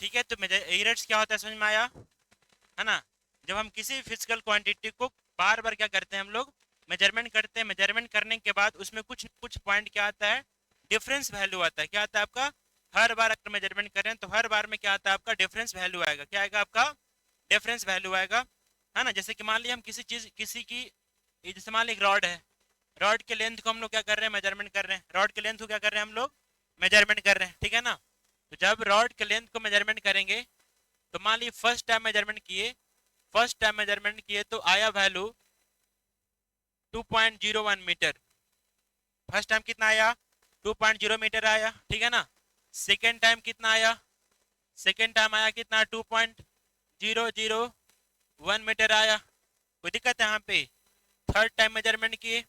ठीक है, तो एरर्स क्या होता है समझ में आया, है ना। जब हम किसी फिजिकल क्वांटिटी को बार बार क्या करते हैं हम लोग, मेजरमेंट करते हैं, मेजरमेंट करने के बाद उसमें कुछ न कुछ पॉइंट क्या आता है, डिफरेंस वैल्यू आता है। क्या आता है आपका, हर बार अगर मेजरमेंट करें तो हर बार में क्या आता है आपका, डिफरेंस वैल्यू आएगा। क्या आएगा आपका, डिफरेंस वैल्यू आएगा, है ना। जैसे कि मान लिया हम किसी चीज किसी की, ये जैसे मान ली एक रॉड है, रॉड के लेंथ को हम लोग क्या कर रहे हैं, मेजरमेंट कर रहे हैं, रॉड के लेंथ को क्या कर रहे हैं हम लोग, मेजरमेंट कर रहे हैं, ठीक है ना। तो जब रॉड के लेंथ को मेजरमेंट करेंगे, तो मान ली फर्स्ट टाइम मेजरमेंट किए, फर्स्ट टाइम मेजरमेंट किए तो आया वैल्यू 2.01 मीटर। फर्स्ट टाइम कितना आया, 2.0 मीटर आया, ठीक है ना। सेकेंड टाइम कितना आया, सेकेंड टाइम आया कितना, 2.001 मीटर आया। कोई दिक्कत है यहाँ पे। थर्ड टाइम मेजरमेंट किए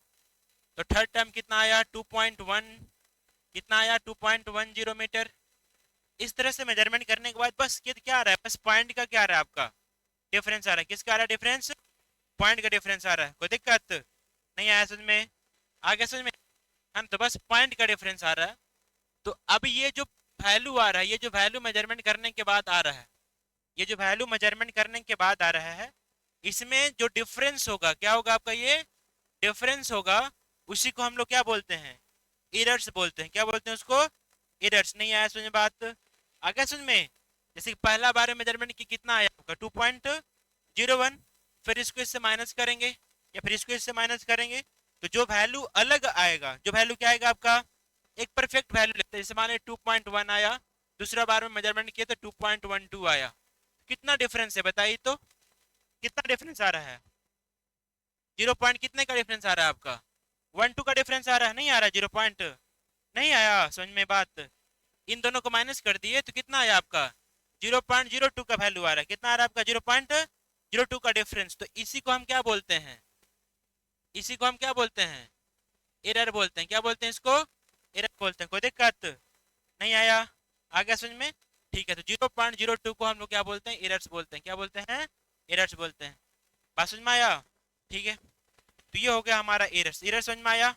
तो थर्ड टाइम कितना आया, 2.1, कितना आया, 2.10 मीटर। इस तरह से मेजरमेंट करने के बाद बस ये क्या आ रहा है, बस पॉइंट का क्या आ रहा है आपका, डिफरेंस आ रहा है। किसका आ रहा है डिफरेंस, पॉइंट का डिफरेंस आ रहा है। कोई दिक्कत नहीं आया समझ में, आगे समझ में, है ना। तो बस पॉइंट का डिफरेंस आ रहा है। तो अब ये जो वैल्यू आ रहा है, ये जो वैल्यू मेजरमेंट करने के बाद आ रहा है, ये जो वैल्यू मेजरमेंट करने के बाद आ रहा है, इसमें जो डिफरेंस होगा क्या होगा आपका, ये डिफरेंस होगा, उसी को हम लोग क्या बोलते हैं, एरर्स बोलते हैं। क्या बोलते हैं उसको, एरर्स। नहीं आया समझ में बात, आगे समझ में। जैसे कि पहला बार मेजरमेंट की कितना आया आपका, 2.01, फिर इसको इससे माइनस करेंगे या फिर इसको इससे माइनस करेंगे, तो जो वैल्यू अलग आएगा, जो वैल्यू क्या आएगा आपका, एक परफेक्ट वैल्यू लेते हैं। जैसे मान लीजिए 2.1 आया, दूसरा बार में मेजरमेंट किया तो 2.12 आया। कितना डिफरेंस है बताइए तो, कितना डिफरेंस आ रहा है, 0 पॉइंट कितने का डिफरेंस आ रहा है आपका, 1-2 का डिफरेंस आ रहा है, नहीं आ रहा, 0 पॉइंट नहीं आया समझ में बात। इन दोनों को माइनस कर दिए तो कितना आया आपका, 0.02 का वैल्यू आ रहा है। कितना आ रहा है आपका, 0.02 का डिफरेंस। तो इसी को हम क्या बोलते हैं, इसी को हम क्या बोलते हैं, एरर बोलते हैं। क्या बोलते हैं इसको, एरर बोलते हैं। कोई दिक्कत नहीं आया, आ गया समझ में। ठीक है, तो 0.02 को हम लोग क्या बोलते हैं, एरर्स बोलते हैं। क्या बोलते हैं, एरर्स बोलते हैं। बात समझ में आया, ठीक है। तो ये हो गया हमारा एरर्स, एरर समझ में आया।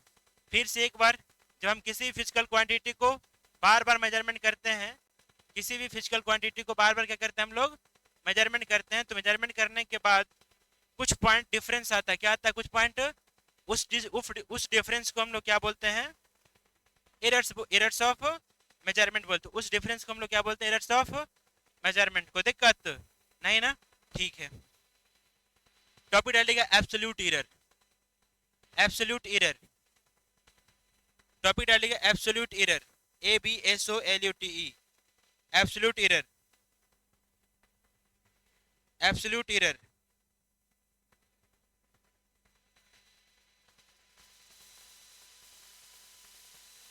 फिर से एक बार, जब हम किसी फिजिकल क्वांटिटी को बार बार मेजरमेंट करते हैं, किसी भी फिजिकल क्वांटिटी को बार बार क्या करते हैं हम लोग, मेजरमेंट करते हैं, तो मेजरमेंट करने के बाद कुछ पॉइंट डिफरेंस आता है। क्या आता है, कुछ पॉइंट, उस डिफरेंस को हम लोग क्या बोलते हैं, एरर्स, एरर्स ऑफ मेजरमेंट बोलते हैं। उस डिफरेंस को हम लोग क्या बोलते हैं, एरर्स ऑफ मेजरमेंट। को दिक्कत नहीं ना, ठीक है। टॉपिक डालिएगा absolute error, absolute error. Topic डालिएगा absolute error, ABSOLUTE, absolute error, absolute error.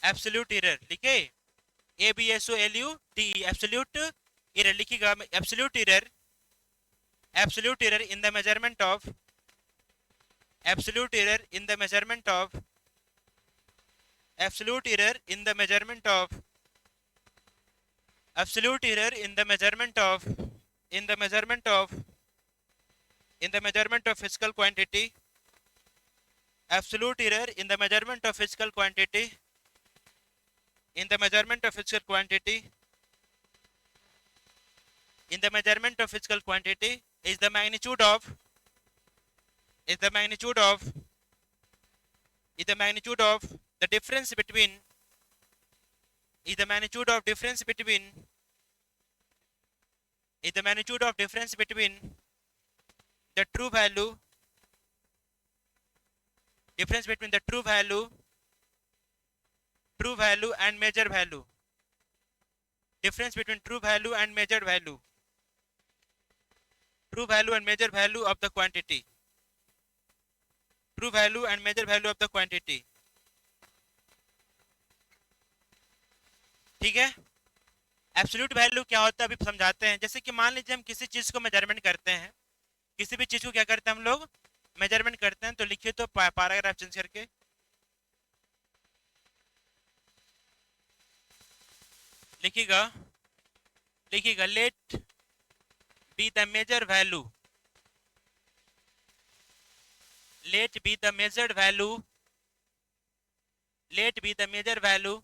Absolute error लिखे, ABSOLUTE, एब्सोल्यूट एरर लिखिएगा। Absolute error, absolute error in the measurement of, absolute error in the measurement of, absolute error in the measurement of, absolute error in the measurement of, in the measurement of, in the measurement of physical quantity, absolute error in the measurement of physical quantity, in the measurement of physical quantity, in the measurement of physical quantity is the magnitude of, is the magnitude of, is the magnitude of the difference between, is the magnitude of difference between, is the magnitude of difference between the true value, difference between the true value, true value and measure value, difference between true value and measured value, true value and measure value of the quantity, true value and measure value of the quantity। ठीक है, absolute value क्या होता है अभी समझाते हैं। जैसे कि मान लीजिए हम किसी चीज को मेजरमेंट करते हैं, किसी भी चीज को क्या करते हैं हम लोग, मेजरमेंट करते हैं। तो लिखिए तो पैराग्राफ चेंज करके लिखिएगा, लिखिएगा let be the measure value, let be the measured value, let be the measure value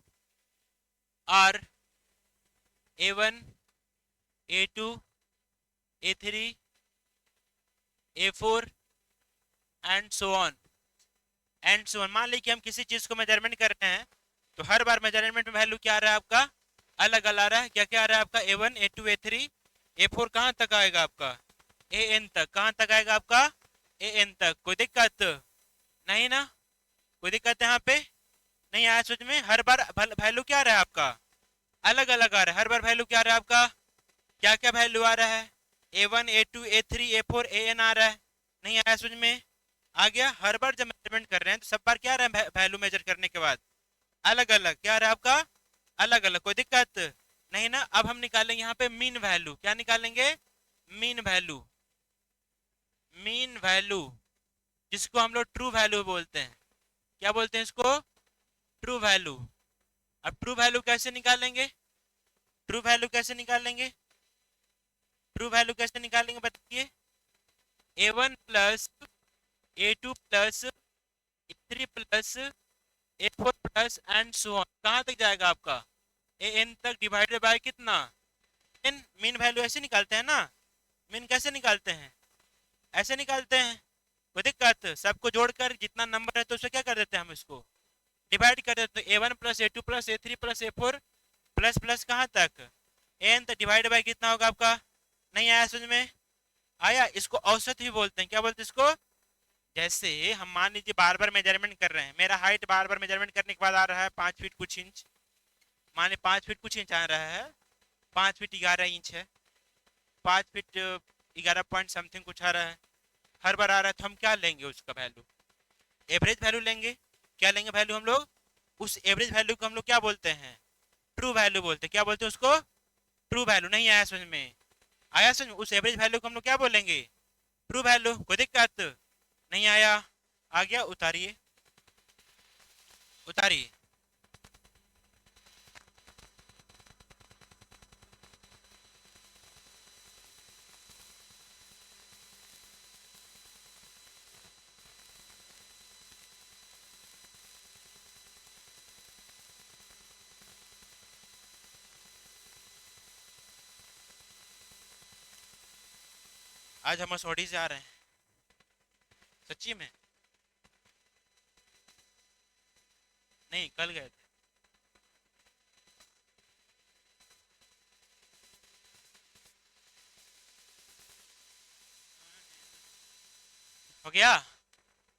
are a1, A2, A3, A4 and so on. मान लीजिए कि हम किसी चीज को मेजरमेंट कर रहे हैं, तो हर बार मेजरमेंट में वैल्यू क्या आ रहा है आपका, अलग अलग आ रहा है। क्या क्या आ रहा है आपका, A1, A2, A3, A4 कहाँ तक आएगा आपका, AN तक। कहाँ तक आएगा आपका, AN तक। कोई दिक्कत नहीं ना, कोई दिक्कत है यहाँ पे नहीं आया सोच में। हर बार वैल्यू क्या आ रहा है आपका, अलग अलग आ रहा है। हर बार वैल्यू क्या आ रहा है आपका, क्या क्या वैल्यू आ रहा है, A1, A2, A3, A4, AN आ रहा है। नहीं आया समझ में, आ गया। हर बार जब मेजरमेंट कर रहे हैं तो सब बार क्या आ रहा है, वैल्यू मेजर करने के बाद अलग अलग क्या आ रहा है आपका, अलग अलग। कोई दिक्कत नहीं ना। अब हम निकालेंगे यहाँ पे मीन वैल्यू। क्या निकालेंगे, मीन वैल्यू। मीन वैल्यू जिसको हम लोग ट्रू वैल्यू बोलते हैं। क्या बोलते हैं इसको, ट्रू वैल्यू। अब ट्रू वैल्यू कैसे निकालेंगे, ट्रू वैल्यू कैसे निकालेंगे, ट्रू वैल्यू कैसे निकालेंगे बताइए। A1 plus A2 plus A3 plus A4 plus and so on. कहाँ तक जाएगा आपका, AN तक, डिवाइडेड बाय कितना, n। मीन वैल्यू ऐसे निकालते हैं ना, मीन कैसे निकालते हैं, ऐसे निकालते हैं। कोई दिक्कत, सबको जोड़कर जितना नंबर है तो उसे क्या कर देते हैं हम, इसको डिवाइड कर देते हैं। A1 plus A2 plus A3 plus A4 plus plus कहाँ तक, n तक, डिवाइड बाय कितना होगा आपका। नहीं आया समझ में, आया। इसको औसत भी बोलते हैं। क्या बोलते हैं इसको, जैसे हम मान लीजिए बार बार मेजरमेंट कर रहे हैं, मेरा हाइट बार बार मेजरमेंट करने के बाद आ रहा है 5 फीट कुछ इंच, मान ली 5 फीट कुछ इंच आ रहा है, 5 फीट 11 इंच है, 5 फीट 11 पॉइंट समथिंग कुछ आ रहा है, हर बार आ रहा है। तो हम क्या लेंगे, उसका वैल्यू एवरेज वैल्यू लेंगे। क्या लेंगे वैल्यू हम लोग, उस एवरेज वैल्यू को हम लोग क्या बोलते हैं, ट्रू वैल्यू बोलते हैं। क्या बोलते हैं उसको, ट्रू वैल्यू। नहीं आया समझ में, आया समझ में, उस एवरेज वैल्यू को हम लोग क्या बोलेंगे, ट्रू वैल्यू। कोई दिक्कत नहीं आया, आ गया। उतारिए, उतारिए। आज हम मसौड़ी से आ रहे हैं, सच्ची में नहीं, कल गए थे। हो गया,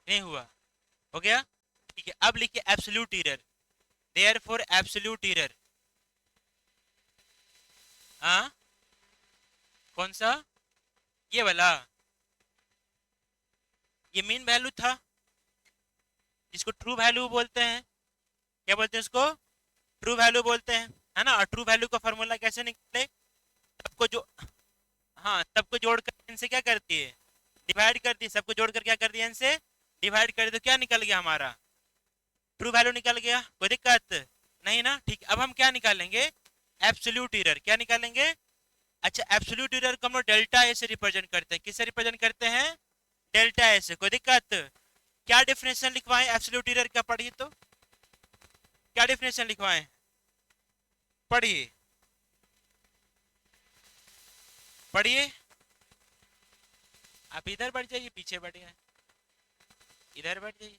नहीं हुआ, हो गया। ठीक है, अब लिखिए absolute error. Therefore absolute error, हाँ कौन सा, ये वाला, ये मीन वैल्यू था जिसको ट्रू वैल्यू बोलते हैं। क्या बोलते हैं इसको, ट्रू वैल्यू बोलते हैं, है ना। और ट्रू वैल्यू का फॉर्मूला कैसे निकले, सबको जो, हाँ सबको जोड़कर इनसे क्या करती है, डिवाइड करती है। सबको जोड़कर क्या कर दिया, इनसे डिवाइड कर दिया, तो क्या निकल गया हमारा, ट्रू वैल्यू निकल गया। कोई दिक्कत नहीं ना। ठीक, अब हम क्या निकालेंगे, एब्सोल्यूट एरर। क्या निकालेंगे, अच्छा एब्सोल्यूट एरर को हम लोग डेल्टा ए से रिप्रेजेंट करते हैं। किससे रिप्रेजेंट करते हैं, डेल्टा ए से। कोई दिक्कत, क्या डिफिनेशन लिखवाएं एब्सोल्यूट एरर का, पढ़िए तो क्या डिफिनेशन लिखवाएं, पढ़िए, पढ़िए। आप इधर बढ़ जाइए, पीछे बैठ गए, इधर बैठ जाइए।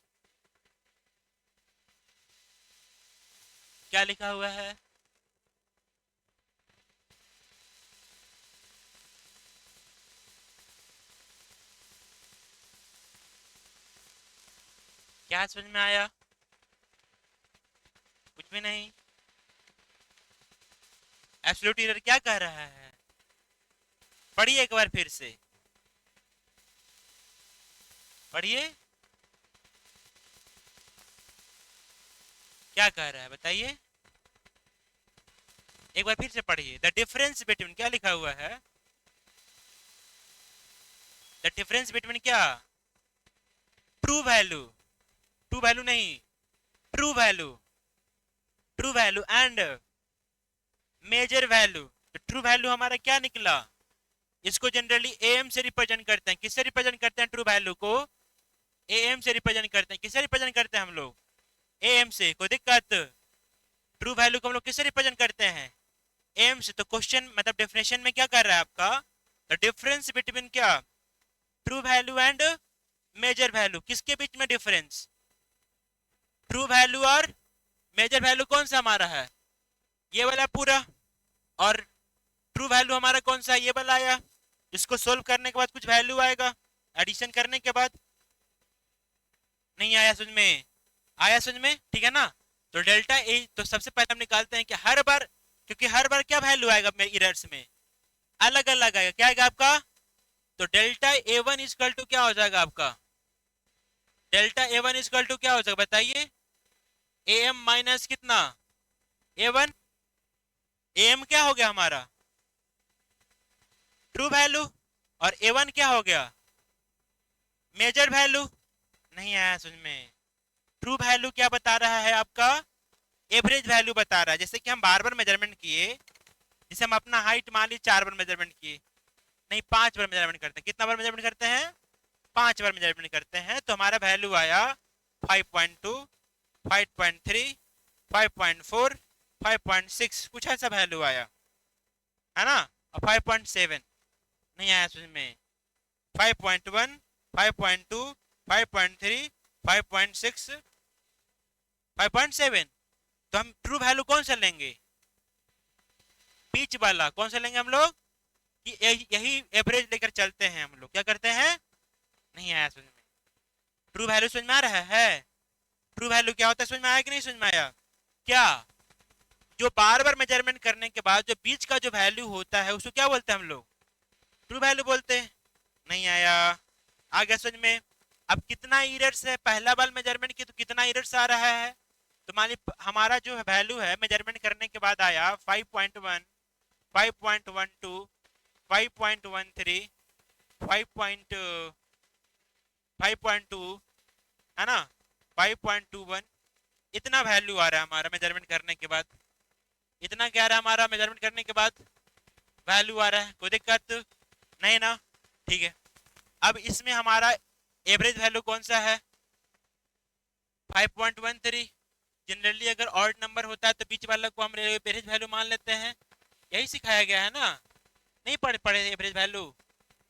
क्या लिखा हुआ है, क्या समझ में आया, कुछ भी नहीं। एब्सोल्यूट एरर क्या कह रहा है, पढ़िए एक बार फिर से, पढ़िए क्या कह रहा है बताइए, एक बार फिर से पढ़िए। द डिफरेंस बिटवीन, क्या लिखा हुआ है, द डिफरेंस बिटवीन क्या, ट्रू वैल्यू, ट्रू वैल्यू नहीं, true value, true value and measure value. तो ट्रू वैल्यू हमारा क्या निकला, इसको जनरली एम से रिप्रेजेंट करते हैं। किससे रिप्रेजेंट करते हैं ट्रू वैल्यू को, एम से रिप्रेजेंट करते हैं। किससे रिप्रेजेंट करते हैं हम लोग, एम से। कोई दिक्कत, ट्रू वैल्यू को हम लोग किससे रिप्रेजेंट करते हैं, एम से, तो क्वेश्चन मतलब डेफिनेशन में क्या कर रहा है आपका, द डिफरेंस बिटवीन क्या, true value and measure value, किसके बीच में डिफरेंस, ट्रू वैल्यू और मेजर वैल्यू कौन सा हमारा है, ये वाला पूरा, और ट्रू वैल्यू हमारा कौन सा, ये वाला आया। इसको सोल्व करने के बाद कुछ वैल्यू आएगा एडिशन करने के बाद। नहीं आया समझ में, आया समझ में, ठीक है ना। तो डेल्टा ए, तो सबसे पहले हम निकालते हैं कि हर बार, क्योंकि हर बार क्या वैल्यू आएगा इरर्स में, अलग अलग आएगा, क्या आएगा आपका, तो delta A one equal to क्या हो जाएगा आपका, delta A one equal to क्या हो जाएगा बताइए, ए एम माइनस कितना, ए वन, ए एम क्या हो गया हमारा, ट्रू वैल्यू, और ए वन क्या हो गया, मेजर वैल्यू। नहीं आया समझ में, ट्रू वैल्यू क्या बता रहा है आपका, एवरेज वैल्यू बता रहा है। जैसे कि हम बार बार मेजरमेंट किए, जैसे हम अपना हाइट मान ली 4 बार मेजरमेंट किए, नहीं 5 बार मेजरमेंट करते हैं, कितना बार मेजरमेंट करते हैं, 5 बार मेजरमेंट करते हैं, तो हमारा वैल्यू आया 5.2, 5.3, 5.4, 5.6, कुछ ऐसा वैल्यू आया है ना, और 5.7 नहीं आया समझ में, 5.1, 5.2, 5.3, 5.6, 5.7। तो हम ट्रू वैल्यू कौन सा लेंगे, बीच वाला कौन सा लेंगे हम लोग, कि यही एवरेज लेकर चलते हैं हम लोग, क्या करते हैं। नहीं आया समझ में, ट्रू वैल्यू समझ में आ रहा है, ट्रू वैल्यू क्या होता है समझ में आया कि नहीं समझ में आया, क्या, जो बार बार मेजरमेंट करने के बाद जो बीच का जो वैल्यू होता है उसको क्या बोलते हैं हम लोग, ट्रू वैल्यू बोलते हैं। नहीं आया, आ गया समझ में। अब कितना इरर्स है, पहला बार मेजरमेंट की तो कितना इरर्स आ रहा है, तो मान ली हमारा जो वैल्यू है मेजरमेंट करने के बाद आया 5.1, 5.12, 5.13, 5.2 है ना, 5.21, इतना वैल्यू आ रहा है हमारा मेजरमेंट करने के बाद, इतना क्या आ रहा है हमारा मेजरमेंट करने के बाद वैल्यू आ रहा है, कोई दिक्कत नहीं ना, ठीक है। अब इसमें हमारा एवरेज वैल्यू कौन सा है, 5.13। जनरली अगर ऑड नंबर होता है तो बीच वाला को हम एवरेज वैल्यू मान लेते हैं, यही सिखाया गया है ना, नहीं पढ़े एवरेज वैल्यू,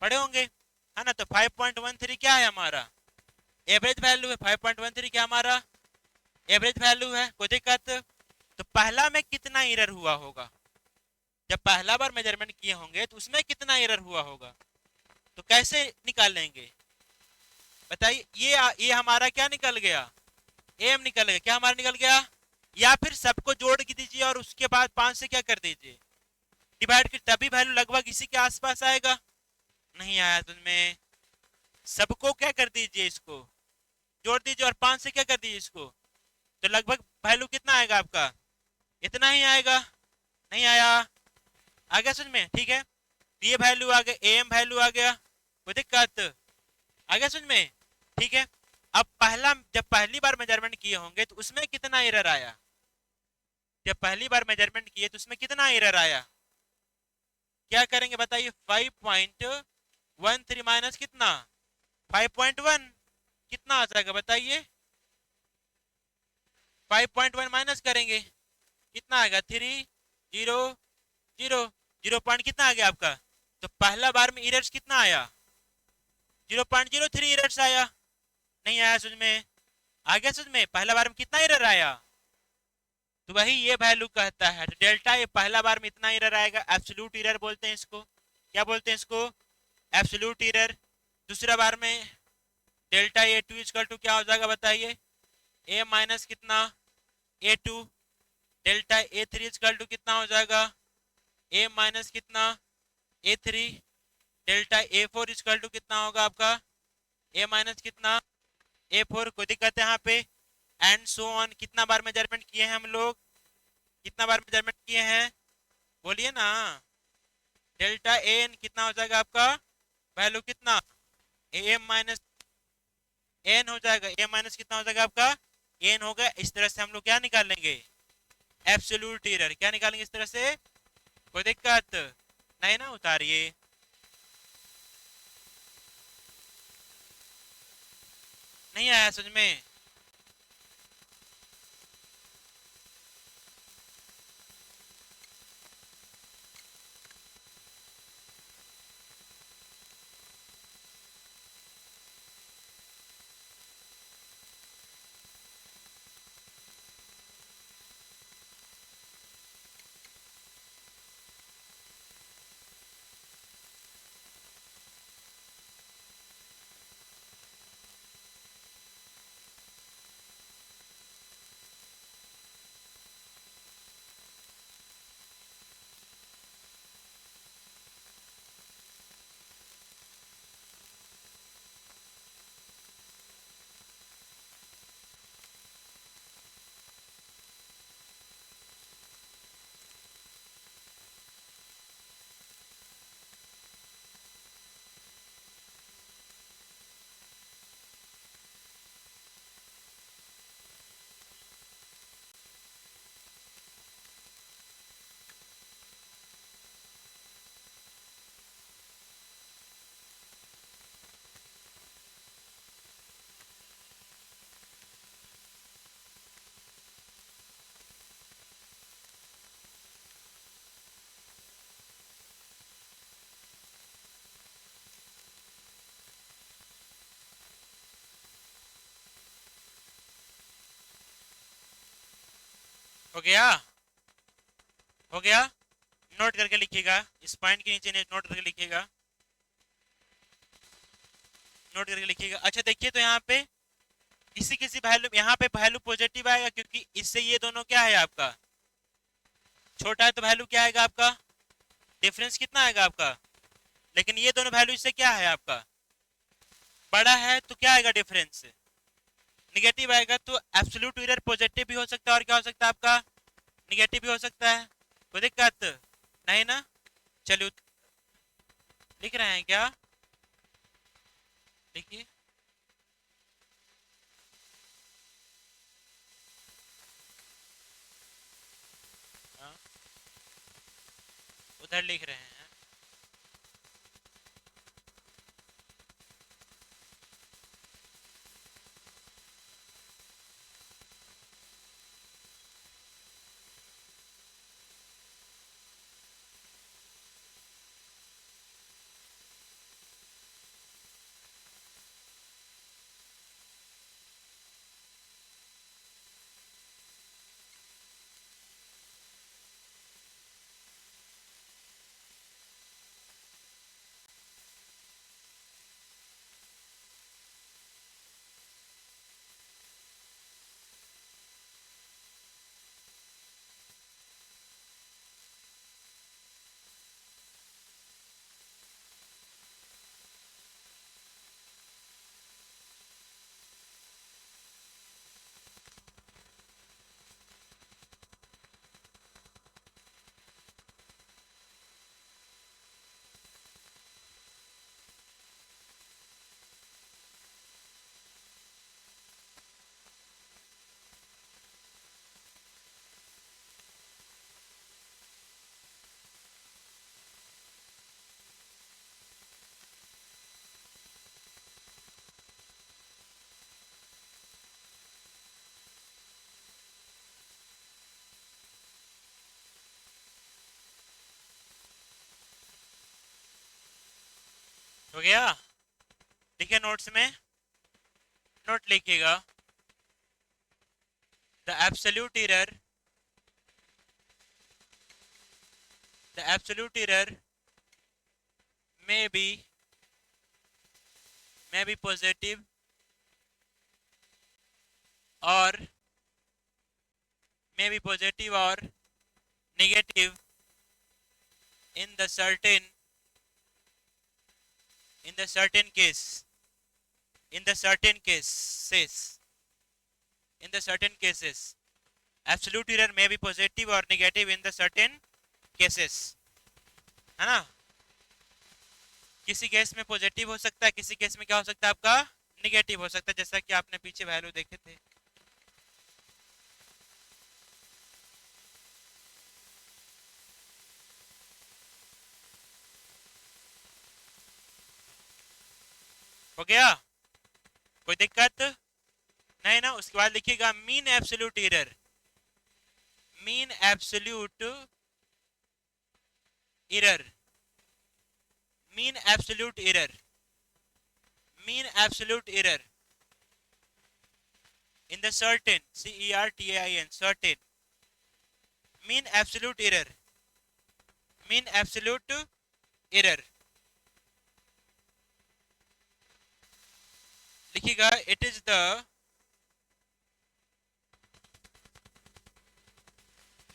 पढ़े होंगे है ना। तो 5.13 क्या है हमारा एवरेज वैल्यू है, 5.13 क्या हमारा एवरेज वैल्यू है, कोई दिक्कत। तो पहला में कितना एरर हुआ होगा, जब पहला बार मेजरमेंट किए होंगे तो उसमें कितना एरर हुआ होगा, तो कैसे निकालेंगे बताइए, ये हमारा क्या निकल गया, एम निकल गया, क्या हमारा निकल गया, या फिर सबको जोड़ के दीजिए और उसके बाद 5 से क्या कर दीजिए डिवाइड कर, तभी वैल्यू लगभग इसी के आसपास आएगा। नहीं आया तुममें, सबको क्या कर दीजिए, इसको जोड़ दीजिए और 5 से क्या कर दीजिए इसको, तो लगभग वैल्यू कितना आएगा आपका, इतना ही आएगा। नहीं आया, आ गया समझ में, ठीक है। ये वैल्यू आ गया, एम वैल्यू आ गया, कोई दिक्कत, आ गया समझ में, ठीक है। अब जब पहली बार मेजरमेंट किए होंगे तो उसमें कितना एरर आया, जब पहली बार मेजरमेंट किए तो उसमें कितना एरर आया, क्या करेंगे बताइए, 5.13 माइनस कितना 5.1, कितना आ जाएगा बताइए, 5.1 माइनस करेंगे कितना आएगा 3.0, 0 पॉइंट कितना आ गया आपका, तो पहला बार में एरर्स कितना आया 0.03 एरर्स आया। नहीं आया समझ में, आ गया समझ में, पहला बार में कितना एरर आया, तो वही ये वैल्यू कहता है, तो डेल्टा ये पहला बार में इतना एरर आएगा, एब्सोल्यूट एरर बोलते हैं इसको, क्या बोलते हैं इसको, एब्सोल्यूट एरर। दूसरा बार में delta A two is equal to क्या हो जाएगा बताइए, ए माइनस कितना A two, delta A three is equal two कितना हो जाएगा, ए माइनस कितना A three, delta A four is equal two कितना होगा आपका, ए माइनस कितना ए फोर, कोई दिक्कत है यहाँ पे, एंड सो ऑन। कितना बार मेजरमेंट किए हैं हम लोग, कितना बार मेजरमेंट किए हैं बोलिए ना, डेल्टा एन कितना हो जाएगा आपका वैल्यू कितना, एम माइनस एन हो जाएगा, ए माइनस कितना हो जाएगा आपका एन होगा। इस तरह से हम लोग क्या निकालेंगे, एब्सोल्यूट एरर, क्या निकालेंगे इस तरह से, कोई दिक्कत नहीं ना, उतारिए। नहीं आया समझ में, हो गया? हो गया? नोट करके लिखिएगा, इस पॉइंट के नीचे नोट करके लिखिएगा, नोट करके लिखिएगा। अच्छा देखिए, तो यहाँ पे किसी किसी वैल्यू, यहाँ पे वैल्यू पॉजिटिव आएगा क्योंकि इससे ये दोनों क्या है आपका, छोटा है, तो वैल्यू क्या आएगा आपका, डिफरेंस कितना आएगा आपका। लेकिन ये दोनों वैल्यू इससे क्या है आपका, बड़ा है, तो क्या आएगा, डिफरेंस निगेटिव आएगा। तो एब्सोल्यूट एरर पॉजिटिव भी हो सकता है और क्या हो सकता है आपका, निगेटिव भी हो सकता है। कोई दिक्कत नहीं ना? चलिए, लिख रहे हैं क्या, लिखिए। हाँ, उधर लिख रहे हैं। हो गया? लिखिए नोट्स में, नोट लिखिएगा। The absolute error, the absolute error may be positive or may be positive or negative in the certain case, in the certain cases, in the certain cases. Absolute error may be positive or negative in the certain cases, है ना? किसी case में positive हो सकता है, किसी case में क्या हो सकता है आपका, निगेटिव हो सकता है, जैसा कि आपने पीछे वैल्यू देखे थे। हो गया? कोई दिक्कत नहीं ना? उसके बाद लिखिएगा mean absolute error, mean absolute error, mean absolute error, mean absolute error in the certain, certain, certain, mean absolute error, mean absolute error लिखिएगा। it is the,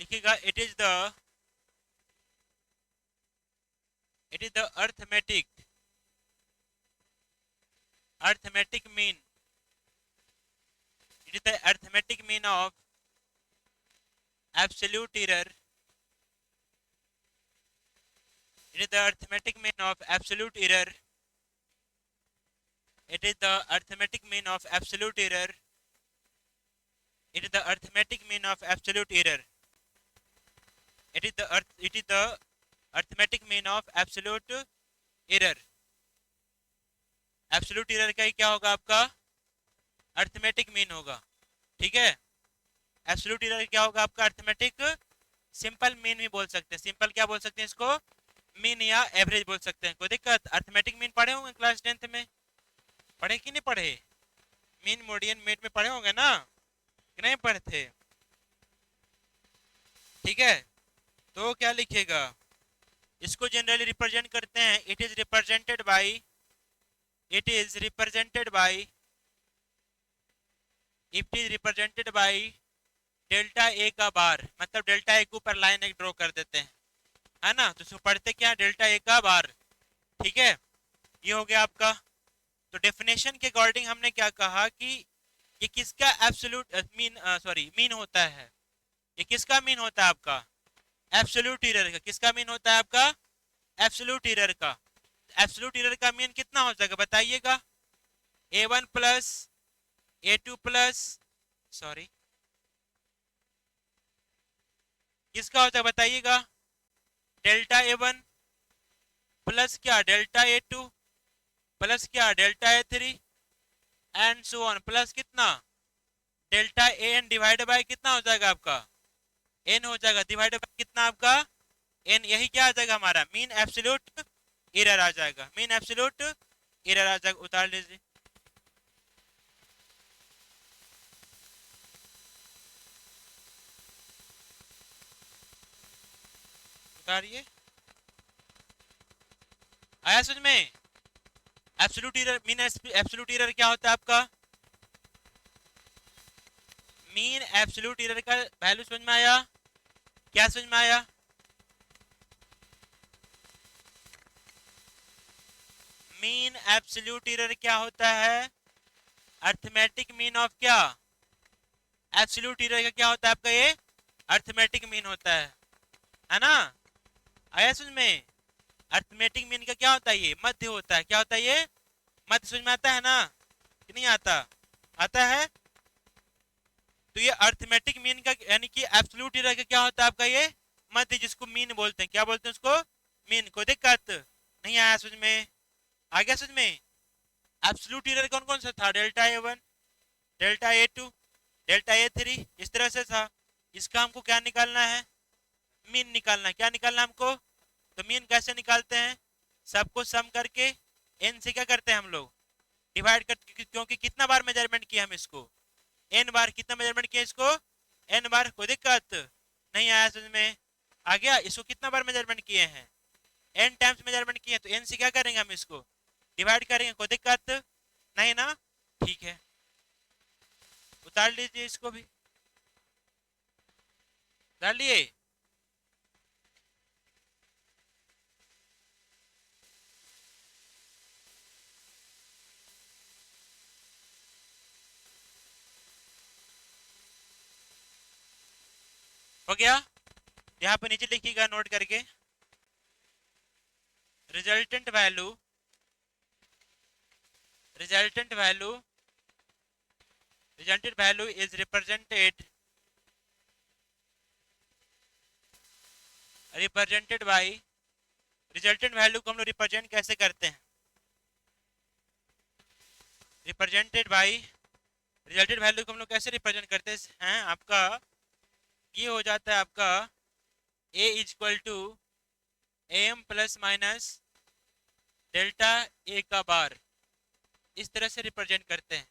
लिखिएगा it is the arithmetic mean, it is the arithmetic mean of absolute error, it is the arithmetic mean of absolute error, it is the arithmetic mean of absolute error, it is the arithmetic mean of absolute error, it is the arithmetic mean of absolute error। Absolute error का ही क्या होगा आपका, arithmetic mean होगा, ठीक है? Absolute error क्या होगा आपका, अर्थमेटिक, सिंपल मीन भी बोल सकते हैं, सिंपल क्या बोल सकते हैं इसको, मीन या एवरेज बोल सकते हैं। कोई दिक्कत? अर्थमेटिक मीन पढ़े होंगे क्लास 10th में, पढ़े कि नहीं पढ़े? मीन मोडियन मेड में पढ़े होंगे ना, कि नहीं पढ़े थे? ठीक है, तो क्या लिखेगा, इसको जनरली रिप्रेजेंट करते हैं, it is represented by, it is represented by, it is represented by delta A का बार, मतलब डेल्टा ए के ऊपर लाइन एक ड्रॉ कर देते हैं, है ना, तो इसको पढ़ते क्या, डेल्टा ए का बार। ठीक है, ये हो गया आपका। तो डेफिनेशन के अकॉर्डिंग हमने क्या कहा कि ये किसका एब्सोल्यूट मीन, सॉरी मीन होता है, ये किसका मीन होता है आपका, एब्सोल्यूट एरर का। किसका मीन होता है आपका, एब्सोल्यूट एरर का। एब्सोल्यूट एरर का मीन कितना हो जाएगा बताइएगा, A1 plus A2 plus, sorry किसका होता है बताइएगा, डेल्टा A1 प्लस क्या, डेल्टा A2 प्लस क्या, delta A3 and so on, plus कितना, डेल्टा एन डिवाइड बाय कितना हो जाएगा आपका, एन हो जाएगा, डिवाइड बाय कितना आपका, एन। यही क्या आ जाएगा हमारा, मीन एब्सोल्यूट एरर आ जाएगा, मीन एब्सोल्यूट एरर आ जाएगा। उतार लीजिए, उतारिए, आया समझ में। Absolute error, mean absolute error क्या होता है आपका, मीन एब्सोल्यूट एरर का वैल्यू समझ में आया, क्या समझ में आया, मीन एब्सोल्यूट एरर क्या होता है, अर्थमेटिक मीन ऑफ क्या, एब्सोल्यूट एरर का क्या होता है आपका, ये अर्थमेटिक मीन होता है ना, आया समझ में। अर्थमेटिक मीन का क्या होता है, ये मध्य होता है, क्या होता है ये, मध्य। समझ में आता है ना कि नहीं आता, आता है। तो ये अर्थमेटिक मीन का यानी कि एब्सोल्यूट एरर का क्या होता है आपका, ये मध्य, जिसको मीन बोलते हैं, क्या बोलते हैं उसको, मीन। कोई दिक्कत नहीं आया समझ में, आ गया समझ में। एब्सोल्यूट एरर कौन कौन सा था, delta A1, delta A2, delta A3, इस तरह से था। इसका हमको क्या निकालना है, मीन निकालना है। क्या निकालना है हमको, तो मीन कैसे निकालते हैं, सबको सम करके एन से क्या करते हैं हम लोग, डिवाइड करके, क्योंकि कितना बार मेजरमेंट किया हम इसको, एन बार, कितना मेजरमेंट किया इसको, एन बार। कोई दिक्कत नहीं आया समझ में, आ गया। इसको कितना बार मेजरमेंट किए हैं, एन टाइम्स मेजरमेंट किए, तो एन से क्या करेंगे हम इसको डिवाइड करेंगे, कोई दिक्कत नहीं ना, ठीक है। उतार लीजिए इसको भी, उतार लिए, हो गया। यहाँ पर नीचे लिखिएगा नोट करके, resultant value, resultant value, resultant value is represented, represented by, resultant value को हम लोग रिप्रेजेंट कैसे करते हैं, रिप्रेजेंटेड बाय, रिजल्टेड वैल्यू को हम लोग कैसे रिप्रेजेंट करते हैं आपका, ये हो जाता है आपका a is equal to am plus minus delta A का बार, इस तरह से रिप्रेजेंट करते हैं।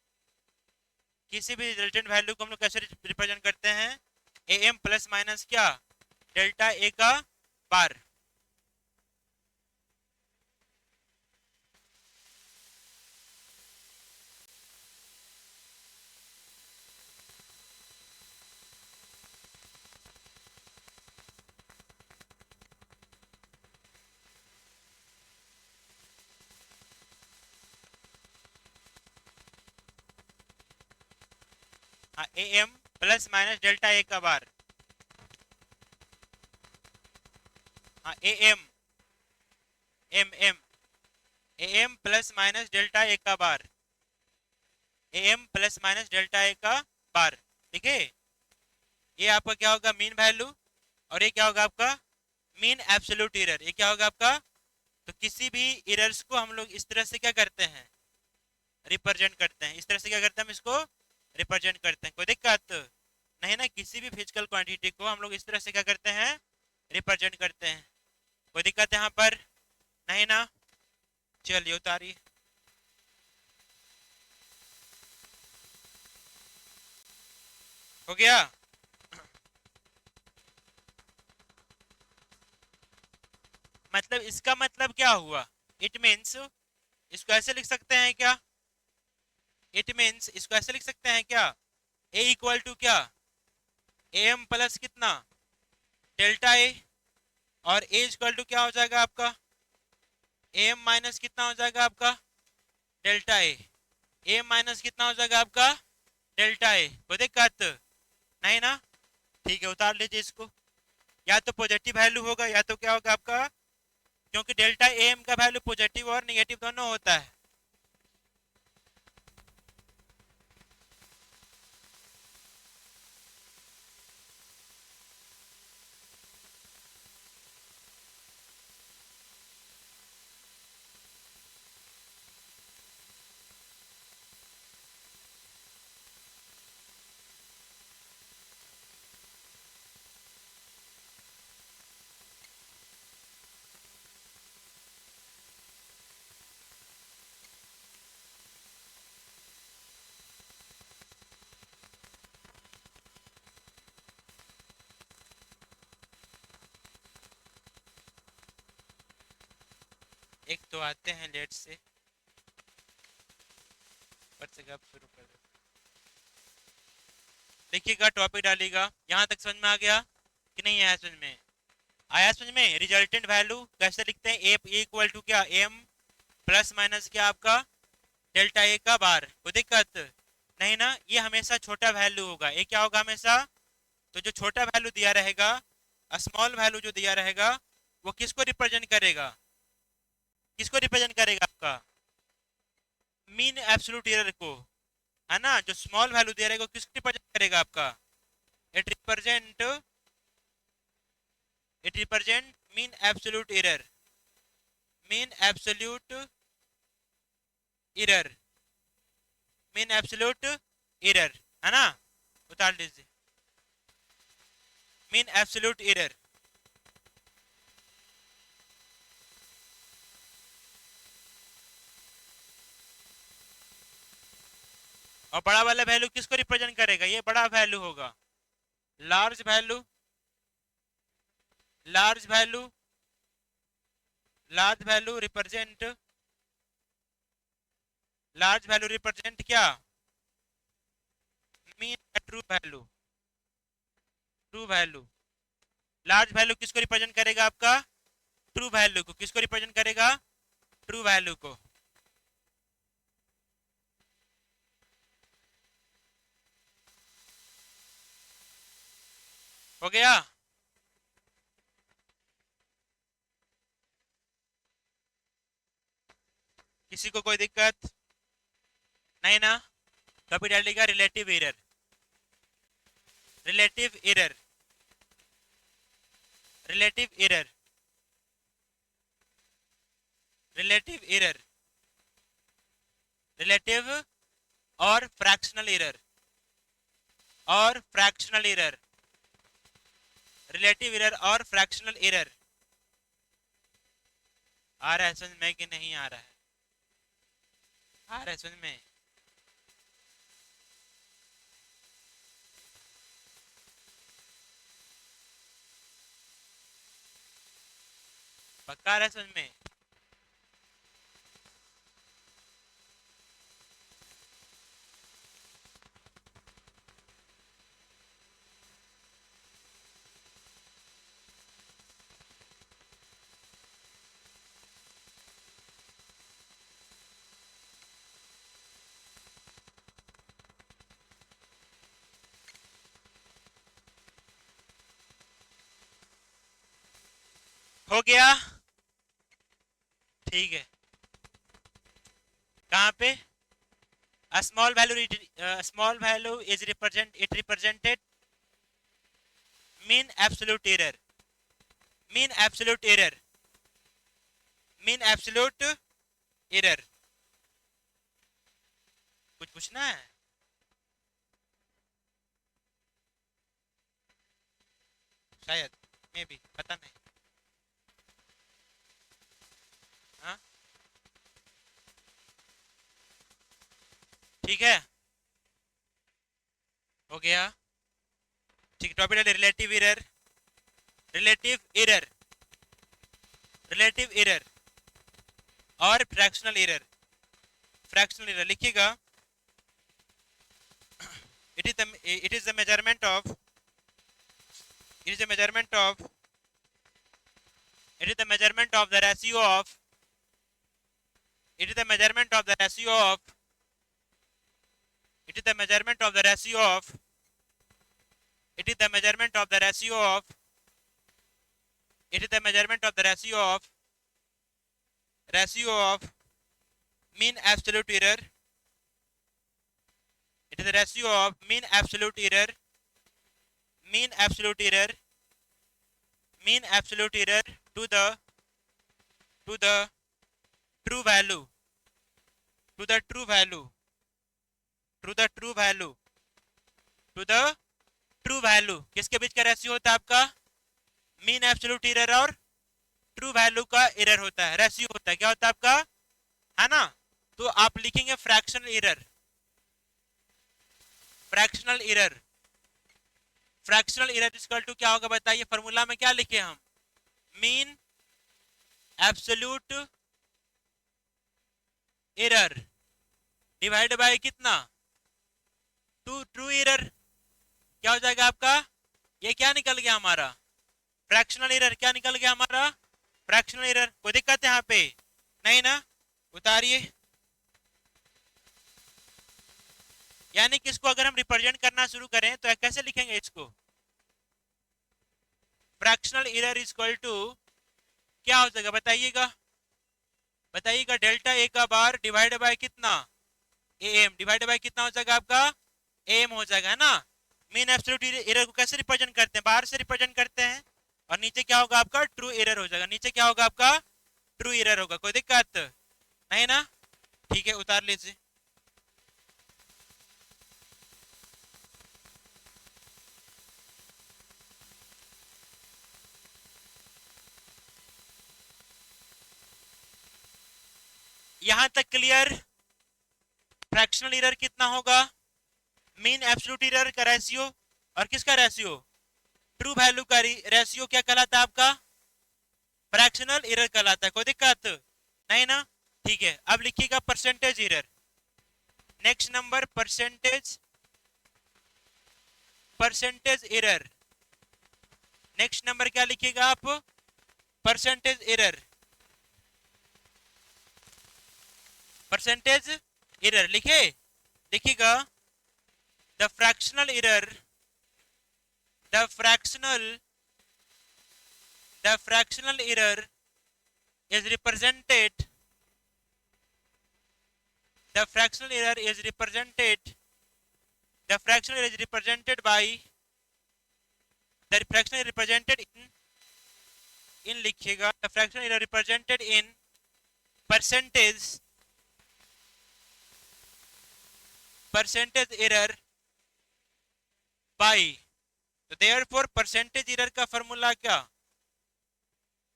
किसी भी रिजल्टेंट वैल्यू को हम लोग कैसे रिप्रेजेंट करते हैं, am प्लस माइनस क्या, डेल्टा ए का बार। हाँ, am plus minus delta A का बार, हाँ am, am plus minus delta A का bar, am plus minus delta A का बार। ठीक है, ये आपका क्या होगा, मीन वैल्यू, और ये क्या होगा आपका, मीन एब्सोल्यूट एरर। ये क्या होगा आपका, तो किसी भी एरर्स को हम लोग इस तरह से क्या करते हैं, रिप्रेजेंट करते हैं, इस तरह से क्या करते हैं हम इसको रिप्रेजेंट करते हैं। कोई दिक्कत नहीं ना, किसी भी फिजिकल क्वांटिटी को हम लोग इस तरह से क्या करते हैं, रिप्रेजेंट करते हैं। कोई दिक्कत यहाँ पर नहीं ना, चलिए उतारिए, हो गया। मतलब इसका मतलब क्या हुआ, इट मीन्स, इसको ऐसे लिख सकते हैं क्या, इट मीन्स इसको ऐसे लिख सकते हैं क्या, ए इक्वल टू क्या, एम प्लस कितना, डेल्टा ए, और ए इक्वल टू क्या हो जाएगा आपका, एम माइनस कितना हो जाएगा आपका, डेल्टा ए, ए माइनस कितना हो जाएगा आपका, डेल्टा ए। कोई दिक्कत नहीं ना? ठीक है, उतार लीजिए इसको। या तो पॉजिटिव वैल्यू होगा या तो क्या होगा आपका, क्योंकि डेल्टा एम का वैल्यू पॉजिटिव और निगेटिव दोनों होता है। एक तो आते हैं लेट से, पर से आप शुरू कर दो। देखिएगा टॉपिक डालिएगा, यहाँ तक समझ में आ गया कि नहीं आया समझ में, आया समझ में। रिजल्टेंट वैल्यू कैसे लिखते हैं, ए इक्वल टू क्या, एम प्लस माइनस क्या आपका, डेल्टा ए का बार। कोई दिक्कत नहीं ना? ये हमेशा छोटा वैल्यू होगा, ये क्या होगा हमेशा, तो जो छोटा वैल्यू दिया रहेगा, स्मॉल वैल्यू जो दिया रहेगा, वो किसको रिप्रेजेंट करेगा, किसको रिप्रेजेंट करेगा आपका, मीन एब्सोल्यूट एरर को, है ना। जो स्मॉल वैल्यू दे रहेगा किसको रिप्रेजेंट करेगा आपका, it represent, it represent mean absolute error, mean absolute error, mean absolute error, है ना। उतार लीजिए, मीन एब्सोल्यूट एरर। और बड़ा वाला वैल्यू किसको रिप्रेजेंट करेगा, ये बड़ा वैल्यू होगा, large value, large value, large value represent, large value represent क्या, mean true value, true value. Large value किसको रिप्रेजेंट करेगा आपका, ट्रू वैल्यू को। किसको रिप्रेजेंट करेगा, ट्रू वैल्यू को। हो गया? किसी को कोई दिक्कत नहीं ना? कभी डालेगा relative error, relative error, relative error, relative error, relative और फ्रैक्शनल एरर, और फ्रैक्शनल एरर, रिलेटिव एरर और फ्रैक्शनल एरर। आ रहा है समझ में कि नहीं आ रहा है, आ रहा है समझ में? पक्का आ रहा है समझ में? हो गया? ठीक है, कहाँ पे, a small value, small value is represent, it represented mean absolute error, mean absolute error, mean absolute error। कुछ पूछना है? शायद, मे बी, पता नहीं। हाँ ठीक है, हो गया। ठीक, topic relative error, relative error, relative error और फ्रैक्शनल एरर। फ्रैक्शनल एरर लिखिएगा, it is the measurement of it is the measurement of it is the measurement of the ratio of it is the measurement of the ratio of it is the measurement of the ratio of it is the measurement of the ratio of it is the measurement of the ratio of mean absolute error. It is the ratio of mean absolute error mean absolute error mean absolute error to the true value to the true value to the true value to the true value। किसके बीच का ratio होता है आपका? Mean absolute error और true value का error होता है, रेशियो होता है। क्या होता है आपका? है ना? तो आप लिखेंगे fractional error. Fractional error fractional error equal to क्या होगा बताइए? फॉर्मूला में क्या लिखे हम? Mean absolute error divide by कितना? True error. क्या हो जाएगा आपका? ये क्या निकल गया हमारा? Fractional error. क्या निकल गया हमारा? Fractional error. कोई दिक्कत है यहाँ पे? नहीं ना? उतारिए। यानी कि इसको अगर हम रिप्रेजेंट करना शुरू करें तो कैसे लिखेंगे इसको? फ्रैक्शनल एरर इक्वल टू क्या हो जाएगा बताइएगा? बताइएगा। डेल्टा ए का बार डिवाइड बाय कितना? एम डिवाइड बाय कितना हो जाएगा आपका? एम हो जाएगा, है ना? मीन एब्सोल्यूट एरर को कैसे रिप्रेजेंट करते हैं? बाहर से रिप्रेजेंट करते हैं। और नीचे क्या होगा आपका? ट्रू एरर हो जाएगा। नीचे क्या होगा आपका? ट्रू एरर होगा। कोई दिक्कत नहीं ना? ठीक है, उतार लीजिए। यहां तक क्लियर? फ्रैक्शनल एरर कितना होगा? मीन एब्सोल्यूट एरर का रेशियो और किसका रेशियो? ट्रू वैल्यू का रेशियो क्या कहलाता है आपका? फ्रैक्शनल एरर कहलाता है। कोई दिक्कत नहीं ना? ठीक है, अब लिखिएगा percentage error. Next number percentage error. Next number क्या लिखिएगा आप? Percentage error. परसेंटेज एरर लिखे? लिखिएगा the fractional error the fractional error is represented the fractional error is represented by the fractional error represented in लिखिएगा the fractional error represented in percentage error by। तो therefore percentage error का formula क्या?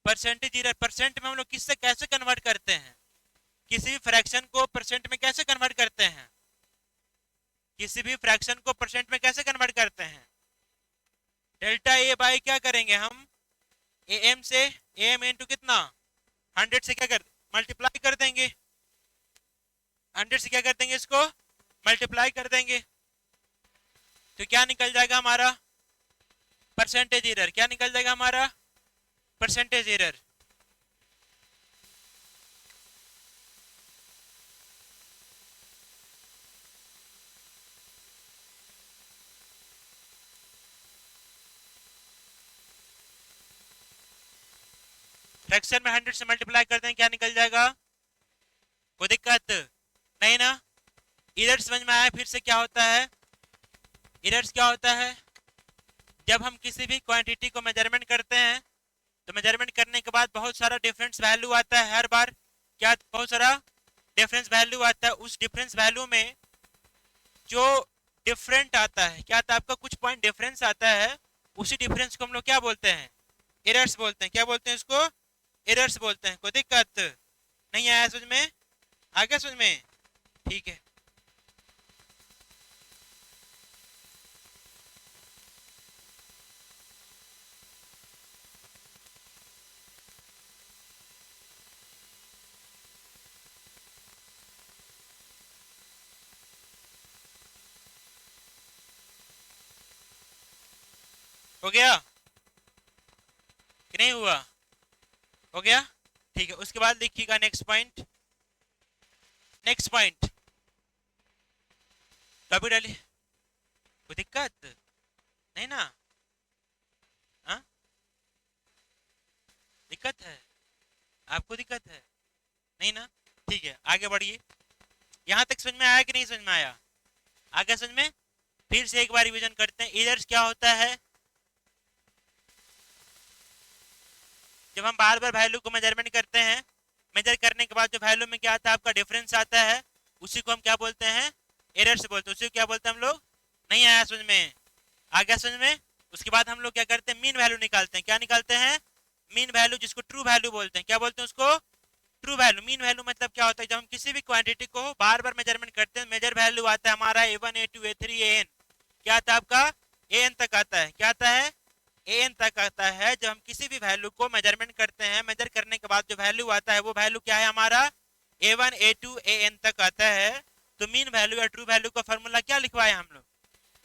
Percentage error, percent में हम लोग किससे कैसे convert करते हैं? किसी भी फ्रैक्शन को परसेंट में कैसे कन्वर्ट करते हैं? किसी भी फ्रैक्शन को परसेंट में कैसे कन्वर्ट करते हैं? डेल्टा ए बाय क्या करेंगे हम? एम से, एम इनटू कितना? 100 से क्या कर मल्टीप्लाई कर देंगे। 100 से क्या कर देंगे? इसको मल्टीप्लाई कर देंगे। तो क्या निकल जाएगा हमारा? Percentage error. क्या निकल जाएगा हमारा? Percentage error. फ्रैक्शन में 100 से मल्टीप्लाई कर दें, क्या निकल जाएगा? कोई दिक्कत नहीं ना? एरर समझ में आया? फिर से क्या होता है? एरर्स क्या होता है? जब हम किसी भी क्वांटिटी को मेजरमेंट करते हैं तो मेजरमेंट करने के बाद बहुत सारा डिफरेंस वैल्यू आता है हर बार। क्या? बहुत सारा डिफरेंस वैल्यू आता है। उस डिफरेंस वैल्यू में जो डिफरेंट आता है, क्या आता है आपका? कुछ पॉइंट डिफरेंस आता है। उसी डिफरेंस को हम लोग क्या बोलते हैं? एरर्स बोलते हैं। क्या बोलते हैं इसको? एरर्स बोलते हैं। कोई दिक्कत नहीं आया समझ में? आ गया समझ में? ठीक है। हो गया कि नहीं हुआ? हो गया, ठीक है। उसके बाद लिखिएगा next point. Next point topic डालिए। कोई दिक्कत नहीं ना? हाँ, दिक्कत है? आपको दिक्कत है? नहीं ना? ठीक है, आगे बढ़िए। यहाँ तक समझ में आया कि नहीं समझ में आया? आगे समझ में? फिर से एक बार रिवीजन करते हैं। एरर्स क्या होता है? जब हम बार बार वैल्यू को मेजरमेंट करते हैं, मेजर करने के बाद जो वैल्यू में क्या आता है, आपका डिफरेंस आता है, उसी को हम क्या बोलते हैं? एरर्स बोलते हैं। उसी को क्या बोलते हैं हम लोग? नहीं आया समझ में? आ गया समझ में? उसके बाद हम लोग क्या करते हैं? मीन वैल्यू निकालते हैं। क्या निकालते हैं? मीन वैल्यू, जिसको ट्रू वैल्यू बोलते हैं। क्या बोलते हैं उसको? True value. मीन वैल्यू मतलब क्या होता है? जब हम किसी भी क्वांटिटी को बार बार मेजरमेंट करते हैं, मेजर वैल्यू आता है हमारा A1 A2 A3 AN। क्या आता है आपका? AN तक आता है। क्या आता है? AN तक आता है। जब हम किसी भी वैल्यू को मेजरमेंट करते हैं, मेजर करने के बाद जो वैल्यू आता है, वो वैल्यू क्या है हमारा? A1 A2 AN तक आता है। तो मीन वैल्यू या ट्रू वैल्यू का फॉर्मूला क्या लिखवाए हम लोग?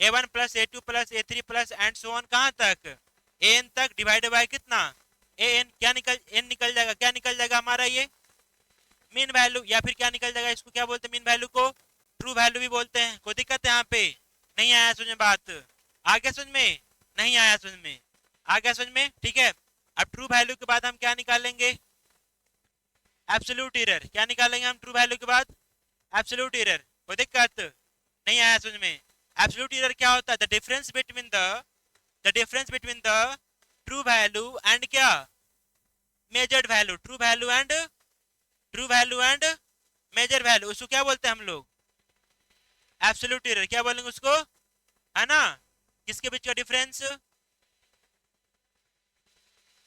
A1 plus A2 plus A3 plus and so on, कहाँ तक? AN तक, डिवाइडेड बाय कितना? AN। क्या निकल, N निकल जाएगा। क्या निकल जाएगा हमारा? ये मीन वैल्यू। या फिर क्या निकल जाएगा? इसको क्या बोलते हैं? मीन वैल्यू को ट्रू वैल्यू भी बोलते हैं। कोई दिक्कत है यहाँ पे? नहीं आया समझ में बात? आ गया समझ में? नहीं आया समझ में? आ गया समझ में? ठीक है। अब ट्रू वैल्यू के बाद हम क्या निकालेंगे? Absolute error. क्या निकालेंगे हम ट्रू वैल्यू के बाद? Absolute error. कोई दिक्कत नहीं आया समझ में? एब्सोल्यूट एरर क्या होता है? The difference between the true value and क्या? Measured value. True value and measure value, उसको क्या बोलते हैं हम लोग? Absolute error. क्या बोलेंगे उसको? है ना? किसके बीच का डिफरेंस?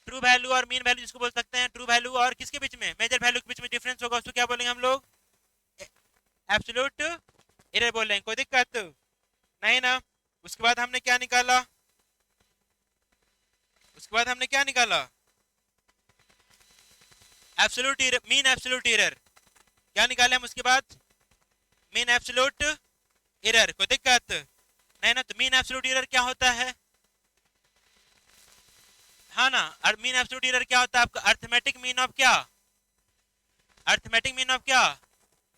ट्रू वैल्यू और मीन वैल्यू जिसको बोल सकते हैं। ट्रू वैल्यू और किसके बीच में? मेजर वैल्यू के बीच में डिफरेंस होगा, उसको क्या बोलेंगे हम लोग? एब्सोल्यूट एरर बोलेंगे। कोई दिक्कत नहीं ना? उसके बाद हमने क्या निकाला? Absolute error, mean absolute error. क्या निकाले हम उसके बाद? Mean absolute error. कोई दिक्कत नहीं ना? तो मीन एब्सोल्यूट एरर क्या होता है? हाँ ना? और मीन एब्सोल्यूट एरर क्या होता है आपका? अर्थमेटिक मीन ऑफ क्या? अर्थमेटिक मीन ऑफ क्या?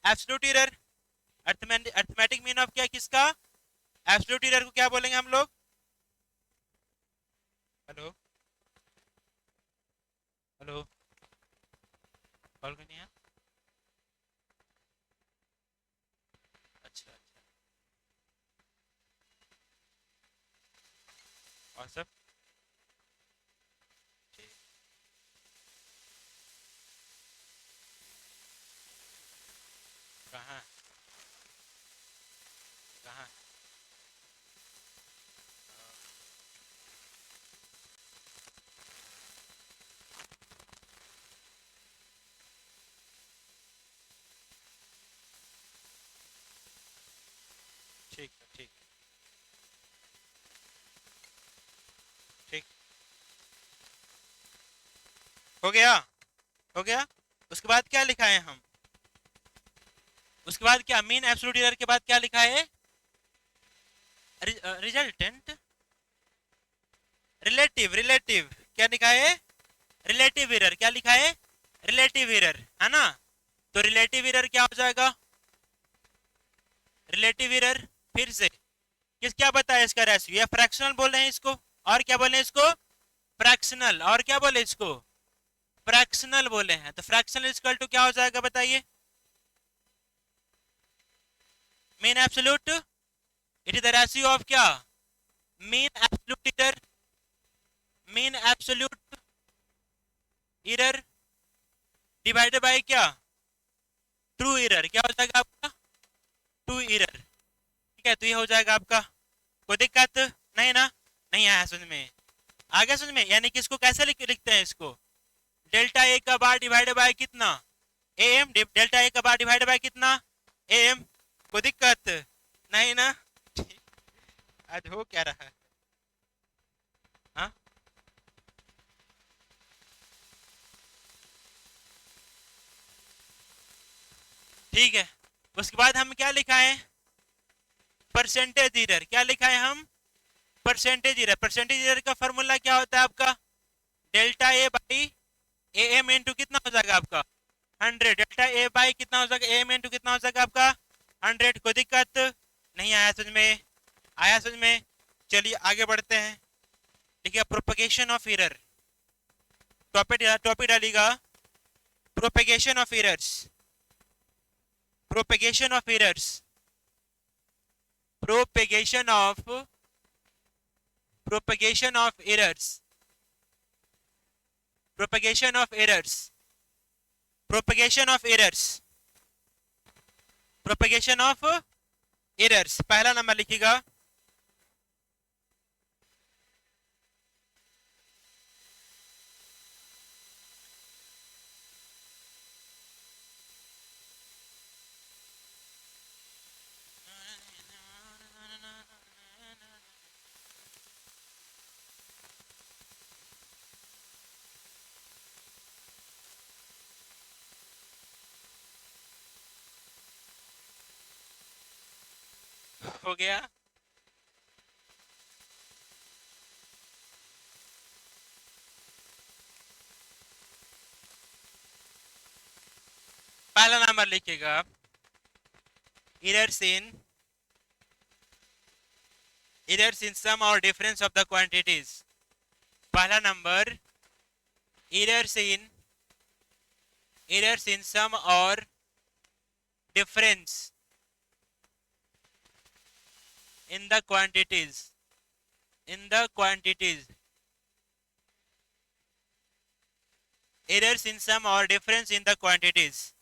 Absolute error. Arithmetic mean of क्या? किसका? एब्सोल्यूट एरर को क्या बोलेंगे हम लोग? हेलो हेलो, कॉल करनी है? अच्छा अच्छा, और सब ठीक? कहाँ? कहाँ? ठीक है, ठीक ठीक। हो गया? हो गया। उसके बाद क्या लिखा है हम? उसके बाद क्या? मीन एब्सोल्यूट एरर के बाद क्या लिखा है? Resultant relative. रिलेटिव क्या लिखा है? Relative error. क्या लिखा है? रिलेटिव एरर, है ना? तो रिलेटिव एरर क्या हो जाएगा? रिलेटिव एरर फिर से किस, क्या बताया इसका रेशियो? या फ्रैक्शनल बोल रहे हैं इसको, और क्या बोले इसको? फ्रैक्शनल। और क्या बोले इसको? फ्रैक्शनल बोले हैं। तो फ्रैक्शनल इक्वल टू क्या हो जाएगा बताइए? Mean absolute, it is the ratio of क्या? Mean absolute error, mean absolute error divided by क्या? True error. क्या हो जाएगा आपका? True error. ठीक है, तो ये हो जाएगा आपका। कोई दिक्कत नहीं ना? नहीं आया समझ में? आ गया समझ में? यानी कि इसको कैसे लिखते हैं इसको? डेल्टा ए का बार डिवाइडेड बाय कितना? एम। डेल्टा ए का बार डिवाइडेड बाय कितना? एम। कोई दिक्कत नहीं ना? आज हो क्या रहा है? हाँ, ठीक है। उसके बाद हम क्या लिखा है? Percentage error. क्या लिखा है हम? परसेंटेज एरर का फॉर्मूला क्या होता है आपका? Delta A by A M into कितना हो जाएगा आपका 100। डेल्टा ए बाई कितना हो जाएगा, ए एम इंटू कितना हो जाएगा आपका 100। कोई दिक्कत नहीं आया समझ में? आया समझ में? चलिए आगे बढ़ते हैं। देखिए प्रोपगेशन ऑफ एरर, टॉपिक डालिएगा propagation of errors, propagation of errors, propagation of errors, propagation of errors, propagation of errors, propagation of errors. पहला नंबर लिखिएगा हो गया। पहला नंबर लिखिएगा एरर्स इन सम और डिफरेंस ऑफ द क्वांटिटीज। पहला नंबर एरर्स इन सम और difference in the quantities, errors in sum or difference in the quantities,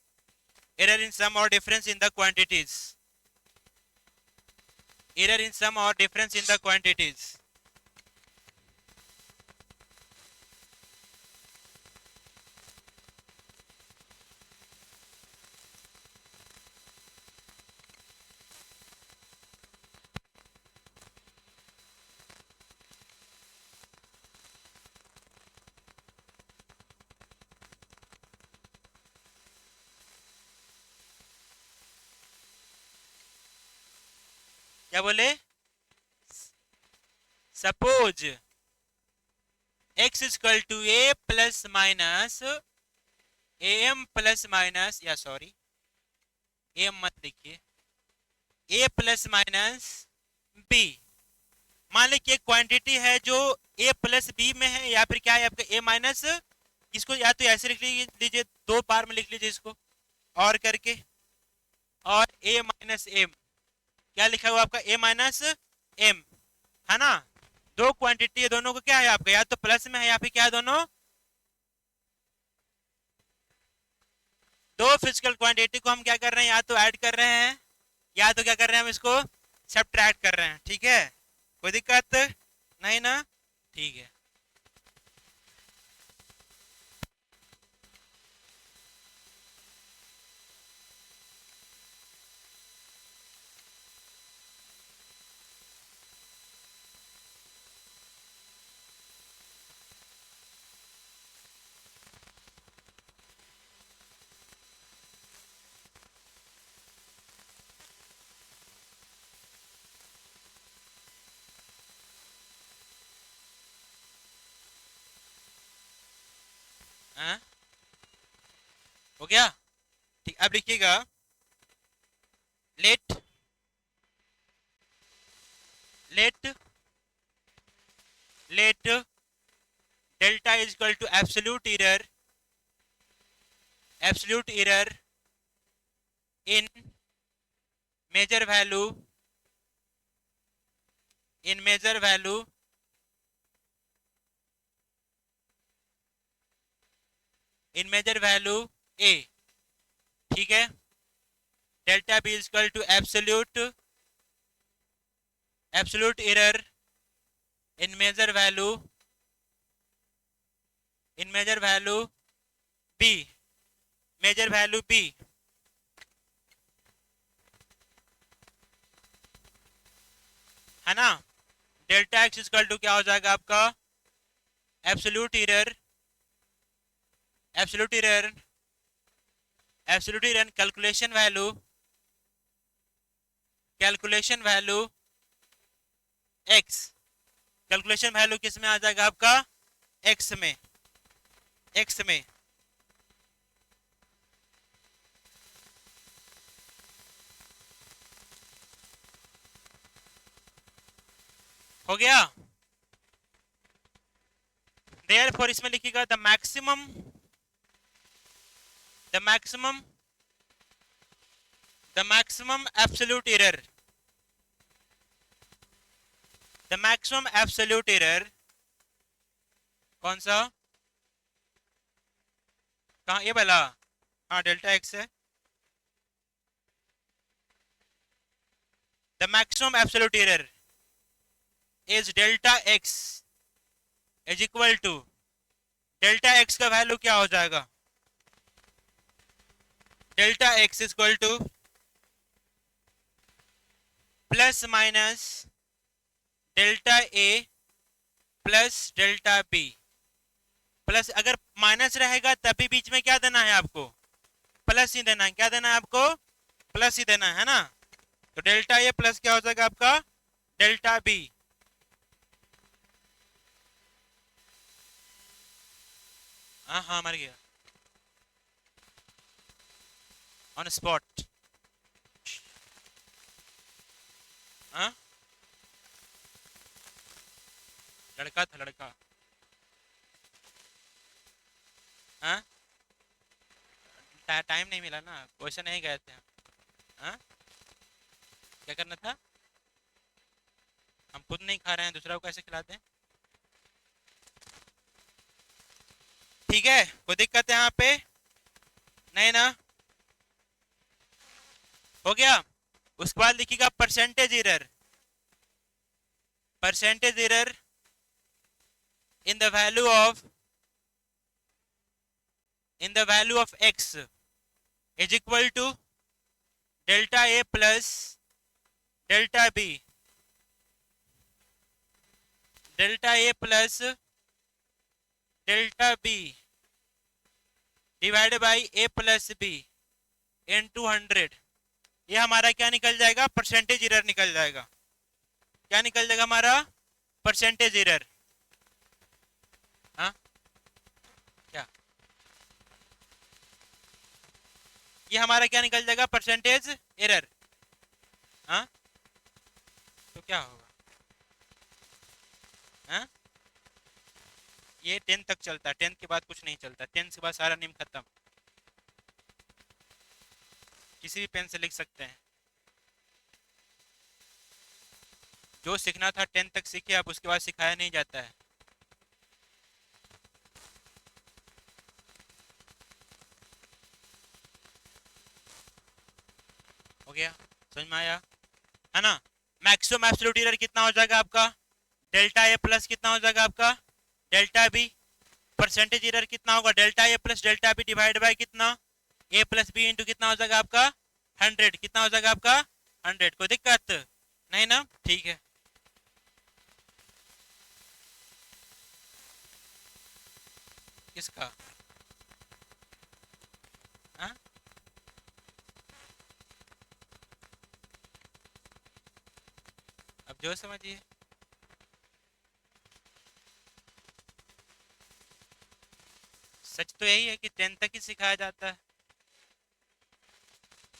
error in sum or difference in the quantities, error in sum or difference in the quantities। क्या बोले? Suppose x equal to A plus minus A M plus minus, या sorry M मत लिखिए, ए plus minus B. मान लीजिए quantity है जो a plus B में है, या फिर क्या है आपका a माइनस, इसको या तो ऐसे लिख लीजिए, दो बार में लिख लीजिए इसको और करके, और a माइनस एम, क्या लिखा हुआ आपका a माइनस एम, है ना। दो क्वांटिटी है, दोनों को क्या है आपका, या तो प्लस में है या फिर क्या है, दोनों दो फिजिकल क्वांटिटी को हम क्या कर रहे हैं, या तो ऐड कर रहे हैं या तो क्या कर रहे हैं, हम इसको सब्ट्रैक्ट कर रहे हैं। ठीक है, कोई दिक्कत नहीं ना? ठीक है। हाँ? हो गया? ठीक, अब लिखिएगा let let let delta is equal to absolute error in measure value in measure value A. ठीक है, delta B is equal to absolute error in measure value B, measure value B, है ना। डेल्टा एक्स इक्वल टू क्या हो जाएगा आपका, absolute error calculation value x calculation value किस में आ जाएगा आपका, एक्स में, एक्स में। हो गया। देयरफॉर इसमें लिखिएगा the maximum, the maximum, the maximum absolute error, the maximum absolute error कौन सा, कहा ये वाला, हाँ डेल्टा एक्स है। The maximum absolute error is delta X is equal to, delta X का वैल्यू क्या हो जाएगा, delta X is equal to plus minus delta A plus delta B, plus अगर माइनस रहेगा तभी बीच में क्या देना है आपको, प्लस ही देना है। क्या देना है आपको, प्लस ही देना है ना। तो डेल्टा ए प्लस क्या हो जाएगा आपका, डेल्टा बी। हाँ हाँ मर गया ऑन स्पॉट। हाँ लड़का था लड़का। हाँ टाइम नहीं मिला ना, क्वेश्चन नहीं गए थे। हाँ क्या करना था, हम खुद नहीं खा रहे हैं दूसरा को कैसे खिलाते हैं। ठीक है कोई दिक्कत है यहाँ पे, नहीं ना, हो गया। उसके बाद लिखिएगा percentage error, percentage error in the value of, in the value of x is equal to delta a plus delta b, delta a plus delta b divided by a plus b into 100। ये हमारा क्या निकल जाएगा, percentage error निकल जाएगा। क्या निकल जाएगा हमारा, परसेंटेज एरर। हाँ क्या, ये हमारा क्या निकल जाएगा, परसेंटेज एरर। हाँ तो क्या होगा, हाँ ये 10 तक चलता है, 10 के बाद कुछ नहीं चलता, 10 के बाद सारा नियम खत्म। किसी भी पेन से लिख सकते हैं, जो सीखना था 10 तक सीखे, अब उसके बाद सिखाया नहीं जाता है। हो गया, समझ में आया है ना। मैक्सिमम एब्सोल्यूट एरर कितना हो जाएगा आपका, डेल्टा ए प्लस कितना हो जाएगा आपका, डेल्टा बी। परसेंटेज एरर कितना होगा, delta A plus delta B divide by कितना, ए प्लस बी इंटू कितना हो जाएगा आपका, 100। कितना हो जाएगा आपका, 100। कोई दिक्कत नहीं ना, ठीक है। किसका, हाँ अब जो समझिए, सच तो यही है कि 10 तक ही सिखाया जाता है,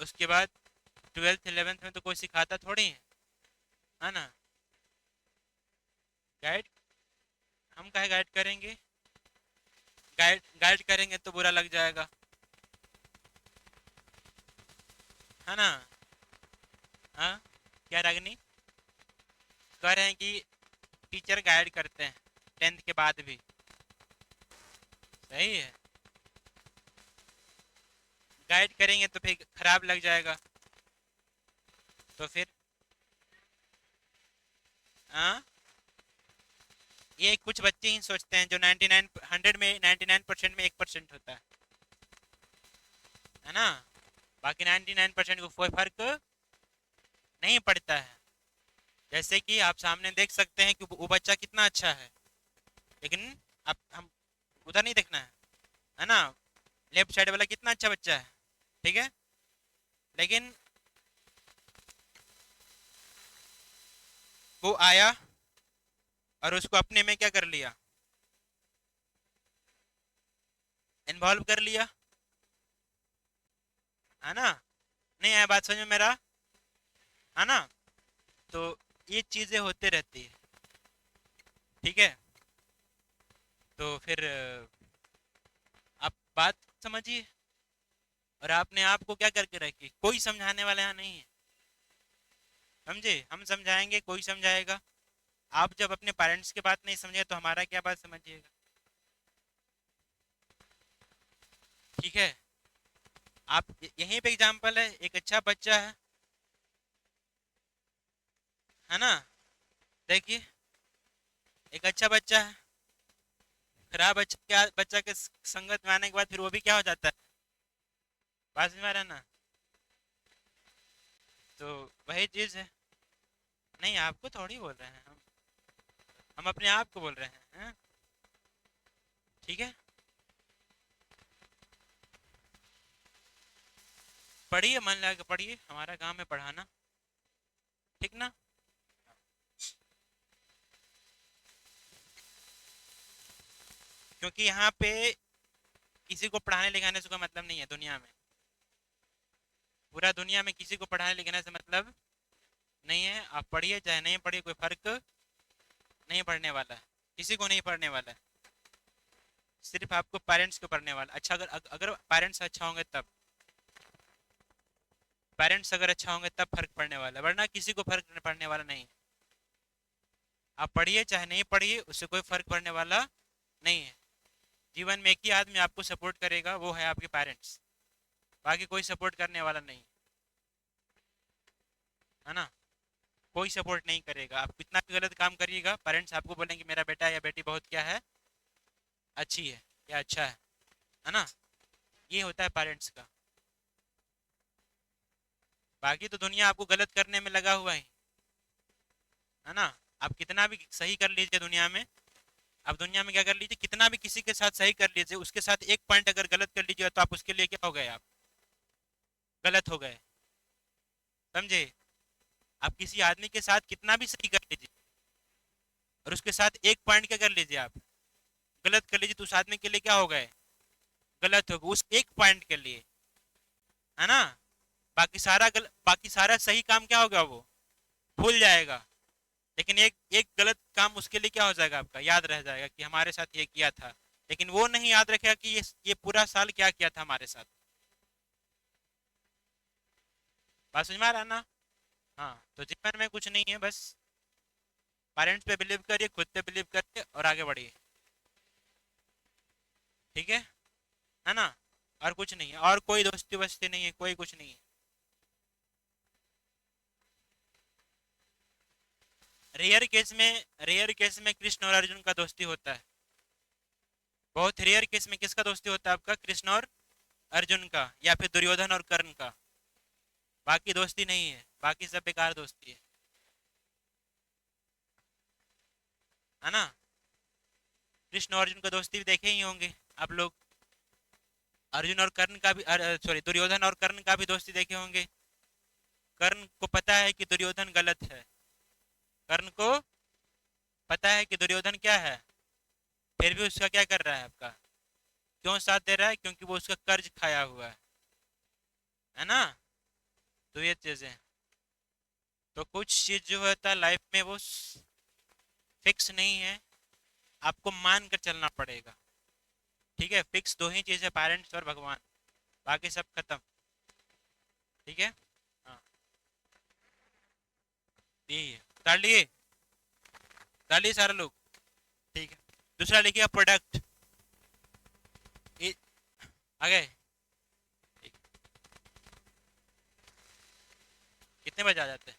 उसके बाद 12th 11th में तो कोई सिखाता थोड़ी है ना। गाइड, हम काहे गाइड करेंगे, गाइड गाइड करेंगे तो बुरा लग जाएगा, है ना। हाँ क्या रागनी, कह रहे हैं कि टीचर गाइड करते हैं 10th के बाद भी, सही है। गाइड करेंगे तो फिर खराब लग जाएगा, तो फिर हाँ ये कुछ बच्चे ही सोचते हैं जो 99 100 में 99% में 1% होता है ना। बाकी 99% को कोई फर्क नहीं पड़ता है। जैसे कि आप सामने देख सकते हैं कि वो बच्चा कितना अच्छा है, लेकिन आप हम उधर नहीं देखना है ना। लेफ्ट साइड वाला कितना अच्छा बच्चा है, ठीक है, लेकिन वो आया और उसको अपने में क्या कर लिया, इन्वॉल्व कर लिया, है ना। नहीं आया बात समझ में मेरा, है ना। तो ये चीजें होते रहती है, ठीक है। तो फिर आप बात समझिए, और आपने आप को क्या करके रखी, कोई समझाने वाला यहाँ नहीं है, समझे। हम समझाएंगे, कोई समझाएगा। आप जब अपने पेरेंट्स की बात नहीं समझे तो हमारा क्या बात समझिएगा, ठीक है। आप यहीं पे एग्जाम्पल है, एक अच्छा बच्चा है ना। देखिए, एक अच्छा बच्चा है, खराब बच्चा क्या, बच्चा के संगत में आने के बाद फिर वो भी क्या हो जाता है, बात समझ में आ रहा है ना। तो वही चीज है। नहीं, आपको थोड़ी बोल रहे हैं हम अपने आप को बोल रहे हैं? ठीक है, पढ़िए, मन लगा के पढ़िए, हमारा काम है पढ़ाना, ठीक ना। क्योंकि यहाँ पे किसी को पढ़ाने लिखाने से कोई मतलब नहीं है दुनिया में, पूरा दुनिया में किसी को पढ़ाने लिखाने से मतलब नहीं है। आप पढ़िए चाहे नहीं पढ़िए, कोई फर्क नहीं पड़ने वाला है, किसी को नहीं पढ़ने वाला है, सिर्फ आपको पेरेंट्स को पढ़ने वाला। अच्छा, अगर अगर पेरेंट्स अच्छा होंगे तब, पेरेंट्स अगर अच्छा होंगे तब फर्क पड़ने वाला है, वरना किसी को फर्क पड़ने वाला नहीं। आप पढ़िए चाहे नहीं पढ़िए, उससे कोई फर्क पड़ने वाला नहीं है। जीवन में एक ही आदमी आपको सपोर्ट करेगा, वो है आपके पेरेंट्स, बाकी कोई सपोर्ट करने वाला नहीं, है ना। कोई सपोर्ट नहीं करेगा, आप कितना भी गलत काम करिएगा, पेरेंट्स आपको बोलेंगे मेरा बेटा या बेटी बहुत क्या है, अच्छी है या अच्छा है ना। ये होता है पेरेंट्स का। बाकी तो दुनिया आपको गलत करने में लगा हुआ है ना। आप कितना भी सही कर लीजिए दुनिया में, आप दुनिया में क्या कर लीजिए, कितना भी किसी के साथ सही कर लीजिए, उसके साथ एक पॉइंट अगर गलत कर लीजिए तो आप उसके लिए क्या हो गए, आप गलत हो गए, समझे। आप किसी आदमी के साथ कितना भी सही कर लीजिए और उसके साथ एक पॉइंट क्या कर लीजिए, आप गलत कर लीजिए, तो उस आदमी के लिए क्या हो गए, गलत हो गए उस एक पॉइंट के लिए, है ना। बाकी सारा सही काम क्या होगा, वो भूल जाएगा। लेकिन एक एक गलत काम उसके लिए क्या हो जाएगा, आपका याद रह जाएगा कि हमारे साथ ये किया था। लेकिन वो नहीं याद रखेगा कि ये पूरा साल क्या किया था हमारे साथ। बात समझ में आ रहा है ना। हाँ, तो जीवन में कुछ नहीं है, बस पेरेंट्स पे बिलीव करिए, खुद पे बिलीव करिए और आगे बढ़िए, ठीक है ना। और कुछ नहीं है, और कोई दोस्ती वस्ती नहीं है, कोई कुछ नहीं है। रेयर केस में कृष्ण और अर्जुन का दोस्ती होता है। बहुत रेयर केस में किसका दोस्ती होता है, आपका कृष्ण और अर्जुन का, या फिर दुर्योधन और कर्ण का। बाकी दोस्ती नहीं है, बाकी सब बेकार दोस्ती है ना। कृष्ण और अर्जुन का दोस्ती भी देखे ही होंगे आप लोग। अर्जुन और कर्ण का भी, सॉरी, दुर्योधन और कर्ण का भी दोस्ती देखे होंगे। कर्ण को पता है कि दुर्योधन गलत है, कर्ण को पता है कि दुर्योधन क्या है, फिर भी उसका क्या कर रहा है, आपका क्यों साथ दे रहा है, क्योंकि वो उसका कर्ज खाया हुआ है ना। तो ये चीजें, तो कुछ चीज जो होता है लाइफ में वो फिक्स नहीं है, आपको मान कर चलना पड़ेगा, ठीक है। फिक्स दो ही चीज है, पेरेंट्स और भगवान, बाकी सब खत्म, ठीक है। हाँ, यही है। उतार लिए सारे लोग, ठीक है। दूसरा लिखिए प्रोडक्ट, आ गए। ठीक। कितने बजे आ जाते हैं?